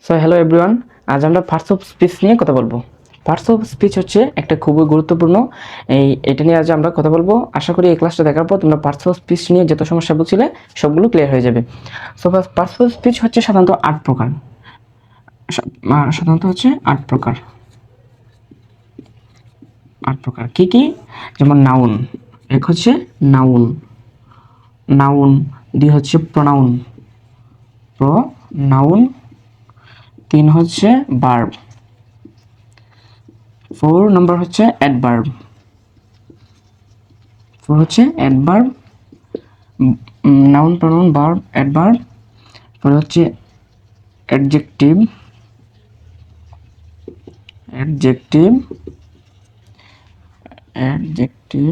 So hello everyone, আজ আমরা parts of speech নিয়ে কথা বলবো। পার্টস অফ স্পিচ হচ্ছে একটা খুবই গুরুত্বপূর্ণ এটা নিয়ে আজ আমরা কথা বলবো। আশা করি এই ক্লাসটা দেখার পর তোমরা পার্টস অফ স্পিচ নিয়ে যত সমস্যা ভুগছিলে সবগুলো ক্লিয়ার হয়ে যাবে। সো পার্টস অফ স্পিচ হচ্ছে সাধারণত 8 প্রকার। সাধারণত হচ্ছে 8 প্রকার। 8 প্রকার কি কি? যেমন নাউন, এক হচ্ছে নাউন, নাউন। দুই হচ্ছে প্রোনাউন, প্রোনাউন। তিন হচ্ছে ভার্ব। 4 নম্বর হচ্ছে অ্যাডভার্ব। 4 হচ্ছে adverb, noun, pronoun, verb, adverb. পরে হচ্ছে অ্যাডজেক্টিভ, অ্যাডজেক্টিভ, অ্যাডজেক্টিভ।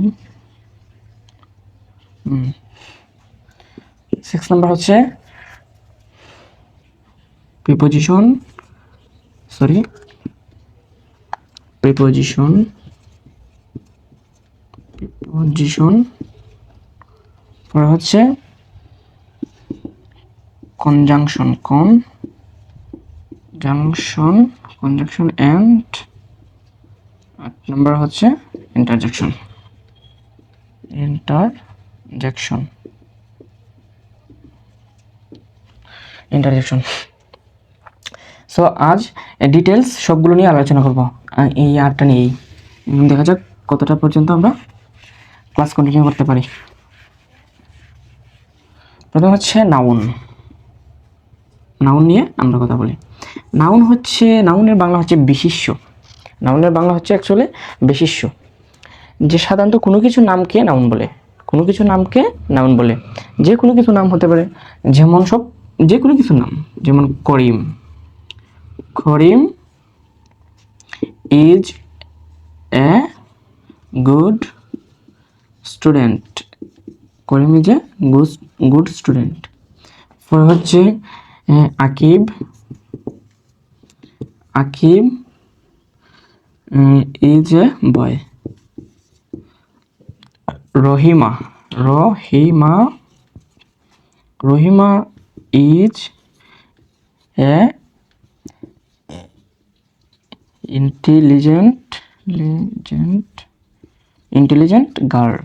6 নম্বর হচ্ছে প্রিপোজিশন, প্রিপোজিশন, প্রিপোজিশন। পরে হচ্ছে কনজাংশন, কনজাংশন, কনজাংশন এন্ড 8 নম্বর হচ্ছে ইন্টারজেকশন, ইন্টারজেকশন, ইন্টারজেকশন। সো আজ ডিটেলস সবগুলো নিয়ে আলোচনা করব, এই আটটা নিয়েই। দেখা যাক কতটা পর্যন্ত আমরা ক্লাস কন্টিনিউ করতে পারি। প্রথম হচ্ছে নাউন। নাউন নিয়ে আমরা কথা বলি। নাউন হচ্ছে, নাউনের বাংলা হচ্ছে বিশেষ্য। নাউনের বাংলা হচ্ছে অ্যাকচুয়ালি বিশেষ্য, যে সাধারণত কোনো কিছু নামকে নাউন বলে, কোনো কিছু নামকে নাউন বলে। যে কোনো কিছু নাম হতে পারে, যেমন যে কোনো কিছু নাম, যেমন Karim, Karim is a good student, Karim is a good student. পরে হচ্ছে Akib, Akib is a boy. Rahima, Rahima, Rahima is a intelligent girl.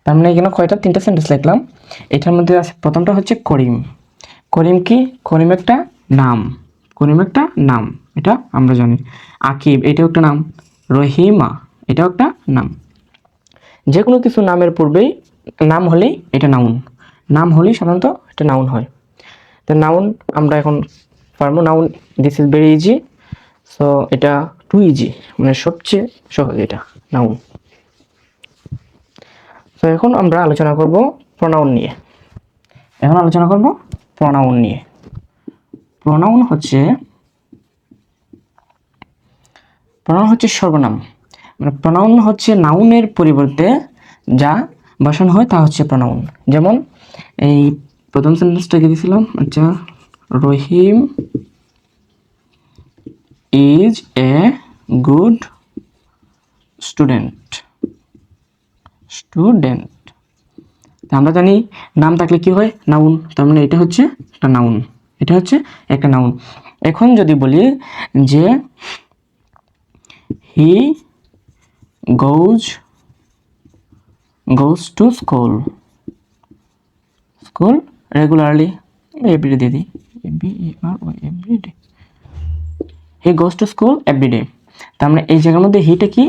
তার মানে এখানে কয়টা? 3টা সেন্টেন্স লিখলাম। এটার মধ্যে আছে, প্রথমটা হচ্ছে করিম। করিম কি? করিম একটা নাম, করিম একটা নাম, এটা আমরা জানি। আকিব, এটাও একটা নাম। রহিমা, এটাও একটা নাম। যে কোনো কিছু নামের পূর্বেই নাম হলেই এটা নাউন, নাম হলেই সাধারণত এটা নাউন হয়। তো নাউন আমরা এখন পারবো। Noun, this is very easy. So এটা টু ইজি, মানে সবচেয়ে সহজ এটা নাউন। তো এখন আমরা আলোচনা করব প্রোনাউন নিয়ে। এখন আলোচনা করব প্রোনাউন নিয়ে। প্রোনাউন হচ্ছে সর্বনাম। মানে প্রোনাউন হচ্ছে নাউনের পরিবর্তে যা বসানো হয় তা হচ্ছে প্রোনাউন। যেমন এই প্রথম সেন্টেন্সটাকে দিয়েছিলাম, আচ্ছা, Rahim is a good student, student. আমরা জানি নাম থাকলে কি হয়? নাউন। তার মানে এটা হচ্ছে একটা নাউন, এটা হচ্ছে একটা নাউন। এখন যদি বলি যে হি goes to school, school regularly, every day, every day, he goes to school every day। তার মানে এই জায়গার মধ্যে হিটা কি?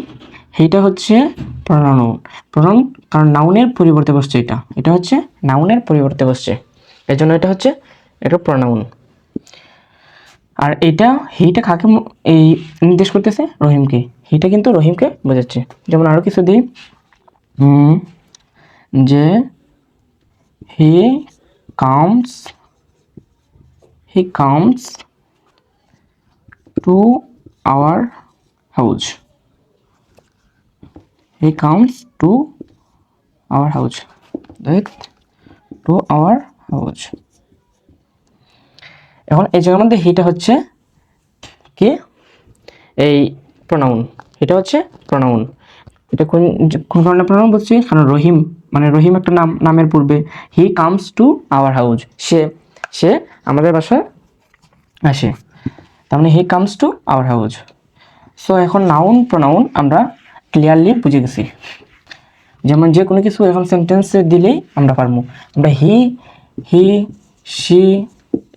হিটা হচ্ছে প্রোনাউন, প্রোনাউন, কারণ নাউনের পরিবর্তে বসছে। এটা হচ্ছে নাউনের পরিবর্তে বসছে, এর জন্য এটা হচ্ছে এটা প্রোনাউন। আর এটা হিটা কাকে এই নির্দেশ করতেছে? রহিমকে। হিটা কিন্তু রহিমকে বোঝাচ্ছে। যেমন আরো কিছু দিই, যে he comes to our house, he comes to our house, right? to our house। এখন এই জায়গার মধ্যে হিটা হচ্ছে কি? এই প্রোনাউন, এটা হচ্ছে প্রোনাউন। এটা কোন কারণে প্রোনাউন বলছি? কারণ রহিম, মানে রহিম একটা নাম, নামের পূর্বে he comes to our house, সে আমাদের বাসায় আসে। তার মানে he comes to our house. So এখন নাউন প্রোনাউন আমরা ক্লিয়ারলি বুঝে গেছি। যেমন যে কোনো কিছু এখন সেন্টেন্সে দিলেই আমরা পারবো। আমরা হি শি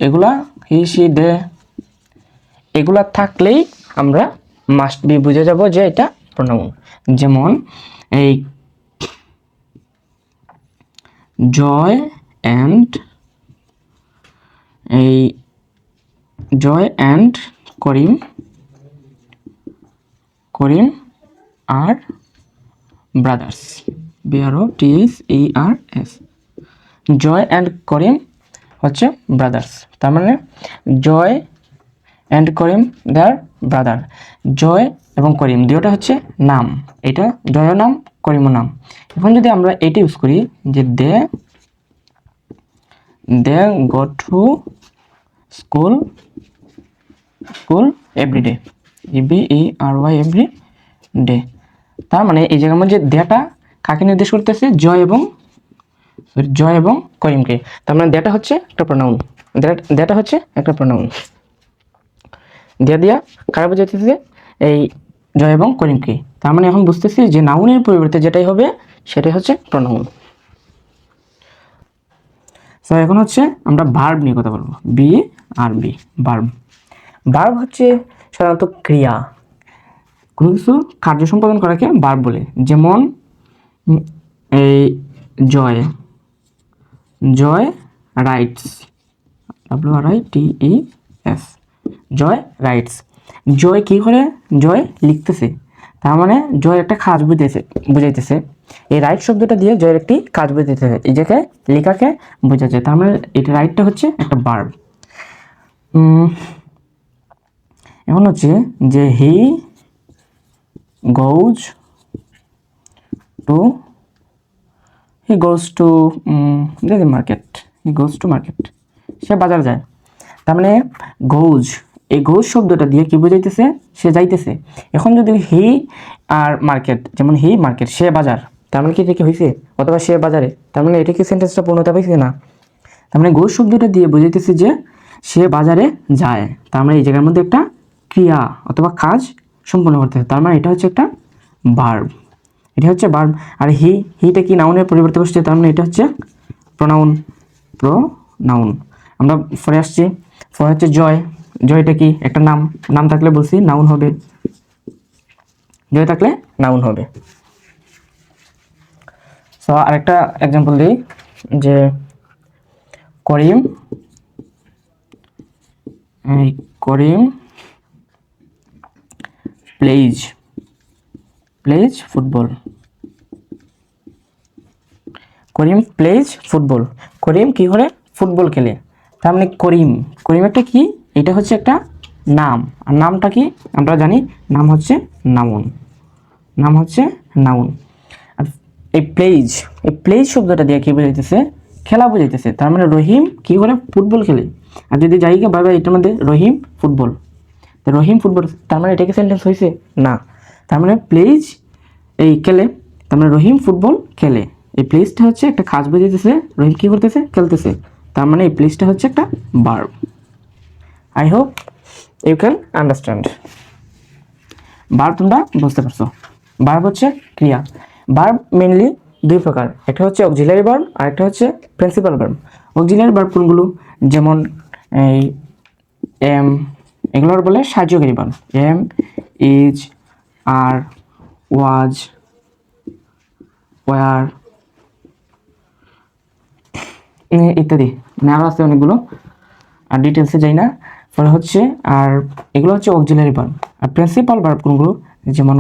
এগুলা হি শি দে এগুলা থাকলেই আমরা মাস্ট বি বুঝে যাব যে এটা প্রোনাউন। যেমন এই Joy and Karim are brothers, BROTHERS। Joy and Karim হচ্ছে ব্রাদার্স। তার মানে জয় and Karim they R brother. জয় এবং করিম দুটোটা হচ্ছে নাম, এটা জয়ও নাম করিমও নাম। এখন যদি আমরা এটা ইউজ করি যে they go to school everyday, EVERY every day. তার মানে এই জায়গার মধ্যে দেটা কাকে নির্দেশ করতেছে? জয় এবং করিমকে। তার মানে দেটা হচ্ছে একটা প্রোনাউন, দেটা হচ্ছে একটা প্রোনাউন। দিয়া কারা বোঝাইতেছে? এই জয় এবং করিমকে। তার মানে এখন বুঝতেছি যে নাউনের পরিবর্তে যেটাই হবে সেটাই হচ্ছে প্রোনাউন। সো এখন হচ্ছে আমরা ভার্ব নিয়ে কথা বলবো। BRB ভার্ব হচ্ছে সাধারণত ক্রিয়া, কোনো কিছু কার্য সম্পাদন করাকে ভার্ব বলে। যেমন এই জয় রাইটস, WRITES, জয় রাইটস। জয় কি করে? জয় লিখতেছে, তার মানে জয় একটা কাজ বুঝাইতেছে। এই রাইট শব্দটা দিয়ে জয়ের একটি কাজ বুঝাইতেছে, এই জায়গায় লেখাকে বোঝাচ্ছে। তার মানে এটা রাইটটা হচ্ছে একটা ভার্ব। এখন হচ্ছে যে হি গোজ টু মার্কেট, সে বাজার যায়। তার মানে গোজ, এই গোজ শব্দটা দিয়ে কি বোঝাইতেছে? সে যাইতেছে। এখন যদি হি আর মার্কেট, যেমন হি মার্কেট, সে বাজার, তার মানে কি এটা কি হয়েছে? অথবা সে বাজারে, তার মানে এটা কি সেন্টেন্সটা পূর্ণতা পাইছে না? তার মানে গোজ শব্দটা দিয়ে বোঝাইতেছে যে সে বাজারে যায়। তার মানে এই জায়গার মধ্যে একটা ক্রিয়া অথবা কাজ সম্পন্ন করতেছে, তার মানে এটা হচ্ছে একটা ভার্ব, এটা হচ্ছে ভার্ব। আর হিটা কি নাউনের পরিবর্তে বসছে, তার মানে এটা হচ্ছে প্রোনাউন। আমরা পরে আসছি। পরে হচ্ছে জয়টা কি? একটা নাম থাকলে বলছি নাউন হবে, জয় থাকলে নাউন হবে। সো আরেকটা এক্সাম্পল দিই, যে করিম প্লেজ ফুটবল। করিম প্লেজ ফুটবল, করিম কি করে? ফুটবল খেলে। তার মানে করিম একটা কি? এটা হচ্ছে একটা নাম। আর নামটা কি আমরা জানি? নাম হচ্ছে নাউন। আর এই প্লেজ শব্দটা দিয়ে কি বোঝাইতেছে? খেলা বোঝাইতেছে। তার মানে রহিম কি করে? ফুটবল খেলে। আর যদি জায়গা বারবার এটার মধ্যে রহিম ফুটবল, তার মানে এটা কি সেন্টেন্স হয়েছে? না। তার মানে প্লেজ এই খেলে, তার মানে রহিম ফুটবল খেলে। এই প্লেসটা হচ্ছে একটা কাজ বোঝাইতেছে, রহিম কি করতেছে? খেলতেছে। তার মানে এই প্লেসটা হচ্ছে একটা verb. I hope you can understand. Verb তোমরা বুঝতে পারছো। ভার্ব হচ্ছে ক্রিয়া। ভার্ব মেইনলি দুই প্রকার, একটা হচ্ছে অক্সিলারি ভার্ব আর একটা হচ্ছে প্রিন্সিপাল ভার্ব। অক্সিলারি ভার্ব কোনগুলো? যেমন এই এম, এগুলোর বলে সাহায্যকারী verb. Am, is, are, was, were ইত্যাদি, মানে আরও আছে অনেকগুলো, আর ডিটেলসে যাই না। পরে হচ্ছে আর এগুলো হচ্ছে অক্সিলারি ভার্ব। আর প্রিন্সিপাল ভার্ব কোনগুলো? যেমন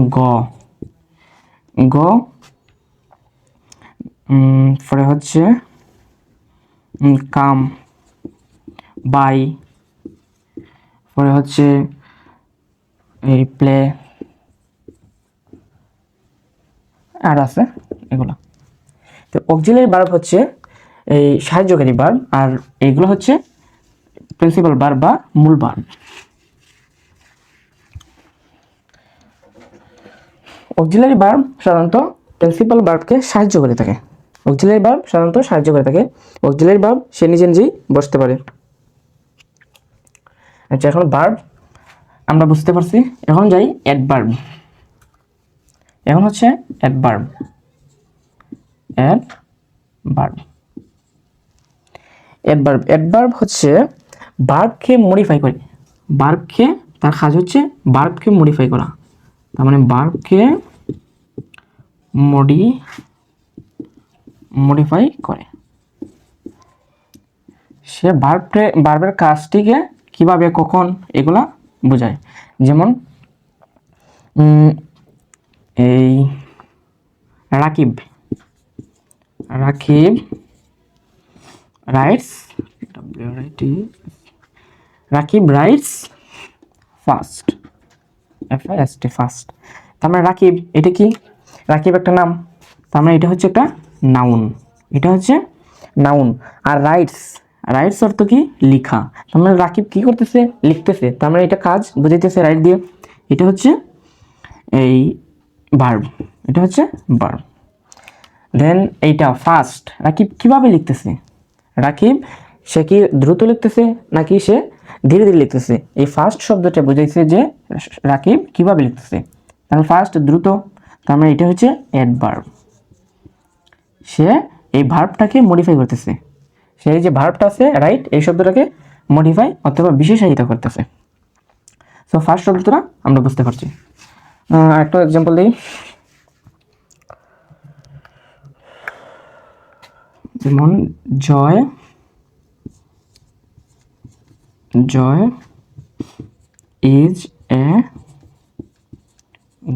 পরে হচ্ছে কাম, বাই, পরে হচ্ছে এই প্লে, আর আছে এগুলো। তো অক্সিলারি ভার্ব হচ্ছে এই সাহায্যকারী ভার্ব, আর এইগুলো হচ্ছে প্রিন্সিপাল ভার্ব বা মূল ভার্ব। অক্সিলারি ভার্ব সাধারণত প্রিন্সিপাল ভার্বকে সাহায্য করে থাকে। অক্সিলারি ভার্ব সে নিজে নিজেই বসতে পারে। আচ্ছা, এখন ভার্ব আমরা বুঝতে পারছি, এখন যাই অ্যাডভার্ব। এখন হচ্ছে অ্যাডভার্ব। অ্যাডভার্ব অ্যাডভার্ব অ্যাডভার্ব হচ্ছে ভার্বকে মডিফাই করে। ভার্বকে, তার কাজ হচ্ছে ভার্বকে মডিফাই করা। তার মানে ভার্বকে মডিফাই করে। সে ভার্বের কাজটিকে কিভাবে, কখন, এগুলা বোঝায়। যেমন এই Rakib rights, Rakib rights fast, FAST, fast. তার মানে রাকিব, এটা কি? রাকিব একটা নাম, তার মানে এটা হচ্ছে একটা নাউন। এটা হচ্ছে নাউন। আর রাইটস অর্থ কি? লিখা। তার মানে রাকিব কি করতেছে? লিখতেছে। তার মানে এটা কাজ বুঝাইতেছে রাইট দিয়ে। এটা হচ্ছে এই ভার্ব, এটা হচ্ছে ভার্ব। দেন এইটা ফাস্ট, রাকিব কিভাবে লিখতেছে? রাকিব সে কি দ্রুত লিখতেছে নাকি সে ধীরে ধীরে লিখতেছে? এই ফাস্ট শব্দটা বোঝাইছে যে রাকিব কিভাবে লিখতেছে। তাহলে ফাস্ট, দ্রুত, তার মানে এটা হচ্ছে অ্যাডভার্ব। সে এই ভার্বটাকে মডিফাই করতেছে। সেই যে ভার্বটা আছে রাইট, এই শব্দটাকে মডিফাই অথবা বিশেষায়িত করতেছে। সো ফার্স্ট শব্দটা আমরা বুঝতে পারছি। একটা এক্সাম্পল দিই। যেমন Joy is a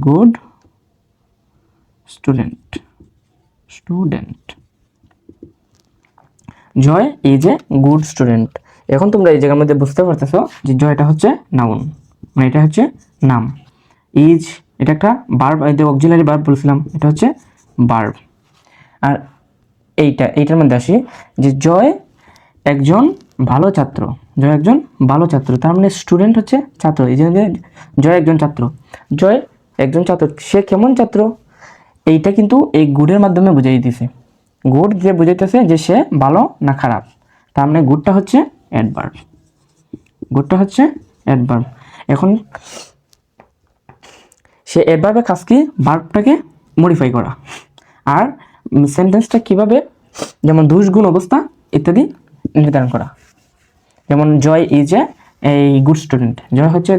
good student. Joy is a good student. এখন তোমরা এই জায়গার মধ্যে বুঝতে পারতেছো যে জয়টা হচ্ছে নাউন, মানে এটা হচ্ছে নাম। ইজ এটা একটা ভার্ব, অক্সিলারি ভার্ব বলছিলাম, এটা হচ্ছে ভার্ব। আর এইটার মধ্যে আসি যে জয় একজন ভালো ছাত্র। তার মানে স্টুডেন্ট হচ্ছে ছাত্র। এই যে জয় একজন ছাত্র, সে কেমন ছাত্র? এইটা কিন্তু এই গুডের মাধ্যমে বুঝাই দিতেছে। গুড দিয়ে বুঝাইতেছে যে সে ভালো না খারাপ। তার মানে গুডটা হচ্ছে অ্যাডভার্ব। এখন সে অ্যাডভার্বের কাজ কি? ভার্বটাকে মডিফাই করা। আর সেন্টেন্সটা কিভাবে, যেমন দুষ, গুণ, অবস্থা ইত্যাদি নির্ধারণ করা। যেমন Joy is a good student, জয় হচ্ছে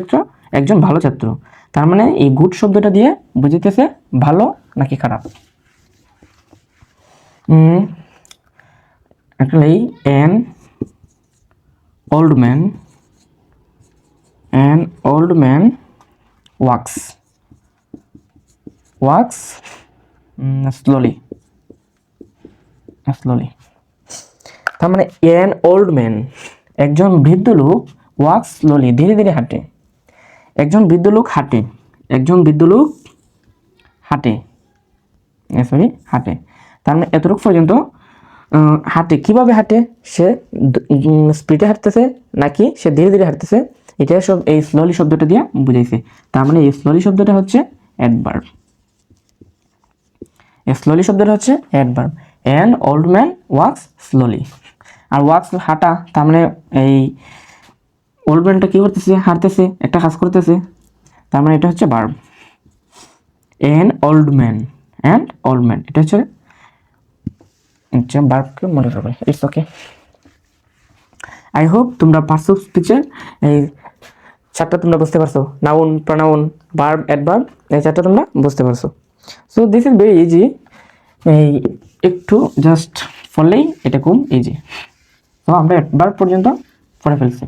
একজন ভালো ছাত্র। তার মানে এই গুড শব্দটা দিয়ে বুঝাইতেছে ভালো নাকি খারাপ। actually an old man walks slowly. তার মানে an old man, একজন বৃদ্ধ লোক, walks slowly, ধীরে ধীরে হাঁটে। একজন বৃদ্ধ লোক হাঁটে তার মানে এতটুকু পর্যন্ত হাঁটে। কিভাবে হাঁটে? সে স্পিডে হাঁটতেছে নাকি সে ধীরে ধীরে হাঁটতেছে, এটা সব এই স্লোলি শব্দটা দিয়ে বুঝাইছে। তার মানে এই স্লোলি শব্দটা হচ্ছে adverb. An old man walks slowly. আর ওয়াক্স হাঁটা, তার মানে এই ওল্ড ম্যানটা কি করতেছে? হাঁটতেছে, একটা কাজ করতেছে। তার মানে এটা হচ্ছে ভার্ব। অ্যান ওল্ড ম্যান এটা হচ্ছে ভার্বকে মনে রাখবে। It's okay. আই হোপ তোমরা পার্টস অফ স্পিচের এই চারটা তোমরা বুঝতে পারছো। নাউন, প্রনাউন, ভার্ব, অ্যাডভার্ব, এই চারটা তোমরা বুঝতে পারছো। So this is very easy. এই একটু জাস্ট পড়লেই এটা খুব ইজি। তো আমরা অ্যাডভার্ব পর্যন্ত পড়ে ফেলছি।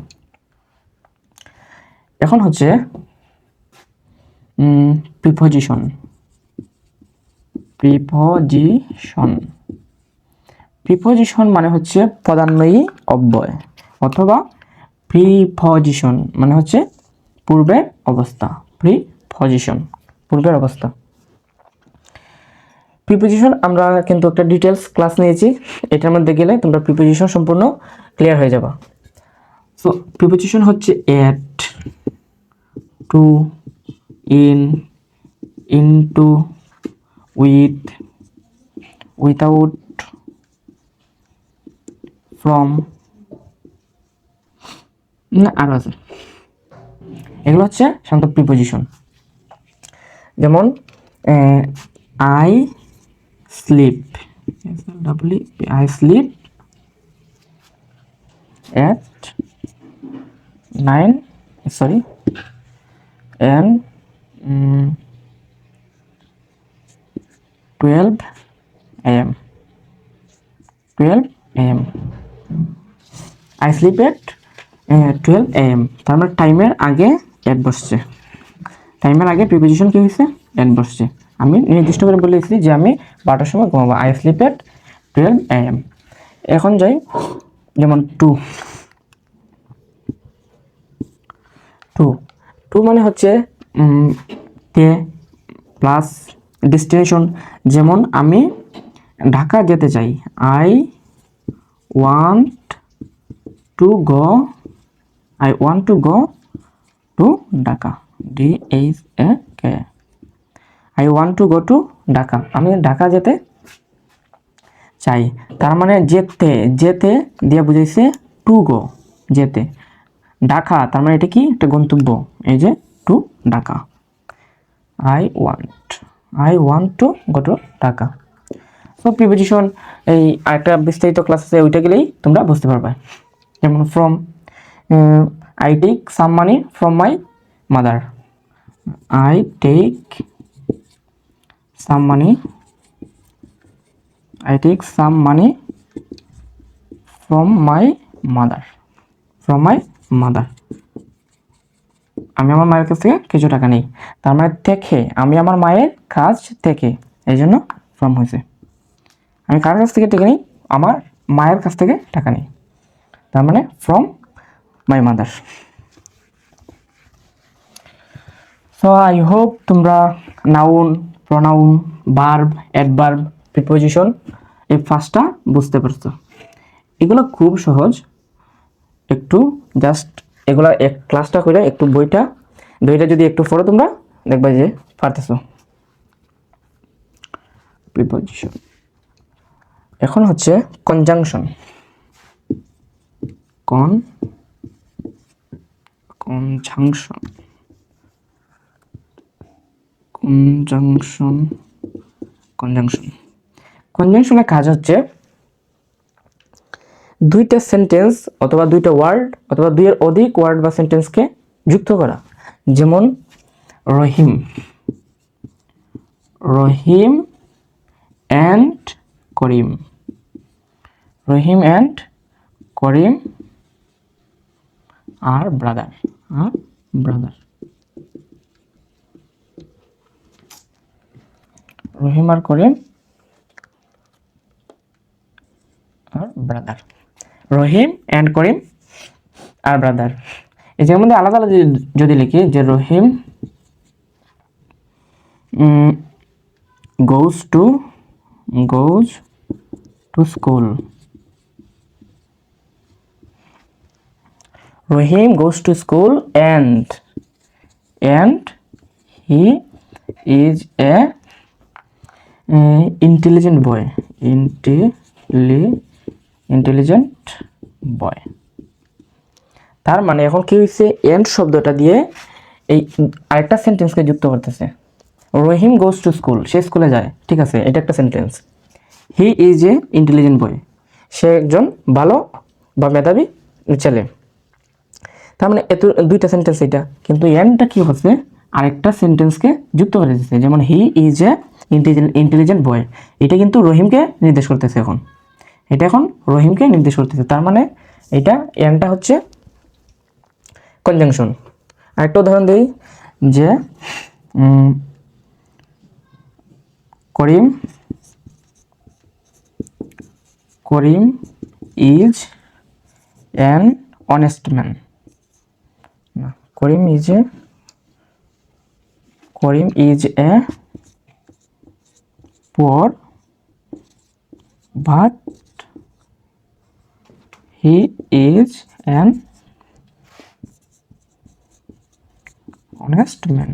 এখন হচ্ছে প্রিপোজিশন। প্রিপোজিশন মানে হচ্ছে পদান্বয়ী অব্যয়, অথবা প্রিপোজিশন মানে হচ্ছে পূর্বের অবস্থা। পূর্বের অবস্থা। প্রিপোজিশন আমরা কিন্তু একটা ডিটেলস ক্লাস নিয়েছি, এটার মধ্যে গেলে তোমরা প্রিপোজিশন সম্পূর্ণ ক্লিয়ার হয়ে যাবে। সো প্রিপোজিশন হচ্ছে at, to, in, into, with, without, from, আরো আছে। এগুলো হচ্ছে সাধারণত প্রিপোজিশন। যেমন I sleep, I sleep at 9 sorry and 12 am 12 am I sleep at 12 am। তার মানে টাইমের আগে এট বসছে, টাইমের আগে প্রিপোজিশন কি হয়েছে, এট বসছে। আমি নির্দিষ্ট করে বলেছি যে আমি 12টার সময় ঘুমাবো, আই স্লিপ এট 12 am। এখন যাই যেমন টু টু টু মানে হচ্ছে তে প্লাস ডেস্টিনেশন। যেমন আমি ঢাকা যেতে চাই, I want to go, I want to go to Dhaka, DHAK, I want to go to Dhaka, আমি ঢাকা যেতে চাই। তার মানে যেতে, যেতে দিয়ে বুঝাইছে টু গো, যেতে। ঢাকা তার মানে এটা কি, একটা গন্তব্য, এই যে to Dhaka, I want to go to Dhaka. So preposition এই আরেকটা বিস্তারিত ক্লাস আছে, ওইটা গেলেই তোমরা বুঝতে পারবে। যেমন from, I take some money from my mother, I take some money, I take some money from my mother, from my mother, আমি আমার মায়ের কাছ থেকে কিছু টাকা নেই। তার মানে থেকে, আমি আমার মায়ের কাছ থেকে, এই জন্য ফ্রম হয়েছে। আমি কার কাছ থেকে টাকা নিই, আমার মায়ের কাছ থেকে টাকা নিই, তার মানে from my mother. So I hope তোমরা noun, pronoun, verb, adverb, preposition এই ফার্স্টটা বুঝতে পারছো। এগুলো খুব সহজ, একটু জাস্ট এগুলা এক ক্লাসটা করে একটু বইটা যদি একটু পড়ো তোমরা দেখবা যে পারতেছো। প্রিপোজিশন এখন হচ্ছে কনজাংশন। কনজাংশন কনজাংশন কনজাংশন কনজাংশনের কাজ হচ্ছে দুইটা সেন্টেন্স অথবা দুইটা ওয়ার্ড অথবা দুইয়ের অধিক ওয়ার্ড বা সেন্টেন্সকে যুক্ত করা। যেমন Rahim, Rahim and Karim, Rahim and Karim are brother, Rahim আর Karim are brother, Rahim and Karim are brother. এই যে মধ্যে আলাদা আলাদা যদি লিখি যে রহিম goes to school, Rahim goes to school and he is a intelligent boy, intelligent boy। তার মানে এখন কি হয়েছে, এন্ড শব্দটা দিয়ে এই আরেকটা সেন্টেন্সকে যুক্ত করতেছে। রহিম গোজ টু স্কুল, সে স্কুলে যায়, ঠিক আছে, এটা একটা sentence. He is a intelligent boy, সে একজন ভালো বা মেধাবী ছেলে। তার মানে এত দুইটা সেন্টেন্স এটা, কিন্তু এন্ডটা কি হচ্ছে আরেকটা সেন্টেন্সকে যুক্ত করে দিচ্ছে। যেমন হি ইজ এ ইন্টেলিজেন্ট বয়, এটা কিন্তু রহিমকে নির্দেশ করতেছে, এখন এটা এখন রহিমকে নির্দেশ করতেছে। তার মানে এটা এন্ডটা হচ্ছে কনজাংশন। আরেকটা উদাহরণ দিই যে Karim is an honest man, Karim is a poor but he is an honest man।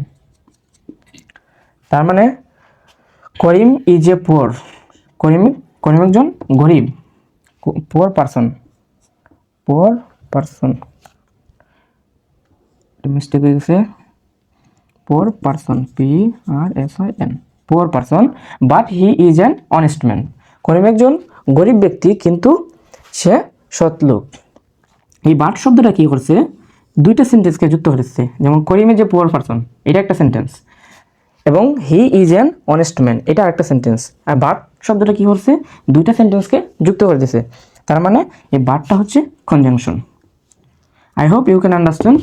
তার মানে করিম ইজ এ পুয়ার, করিম একজন গরিব, পুয়ার পারসন মিস্টেক হয়ে গেছে, poor person, PRSON, poor person but he is an honest man. Karim একজন গরিব ব্যক্তি কিন্তু সে সৎ লোক। এই বাট শব্দটা কি করছে, দুইটা সেন্টেন্সকে যুক্ত করেছে। যেমন করিমে যে পুয়ার পারসন, এটা একটা সেন্টেন্স, এবং হি ইজ অ্যান অনেস্ট ম্যান, এটা আরেকটা সেন্টেন্স। আর বাট শব্দটা কি করছে, দুইটা সেন্টেন্সকে যুক্ত করে দিয়েছে। তার মানে এই বাটটা হচ্ছে conjunction. I hope you can understand.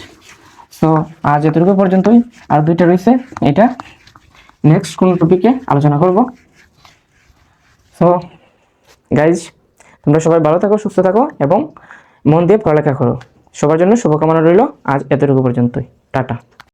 So আজ এতটুকু পর্যন্তই, আর দুইটা রয়েছে, এটা নেক্সট কোন টপিকে আলোচনা করব। সো গাইজ, তোমরা সবাই ভালো থাকো, সুস্থ থাকো এবং মন দিয়ে পড়ালেখা করো। সবার জন্য শুভকামনা রইল। আজ এতটুকু পর্যন্তই, টাটা।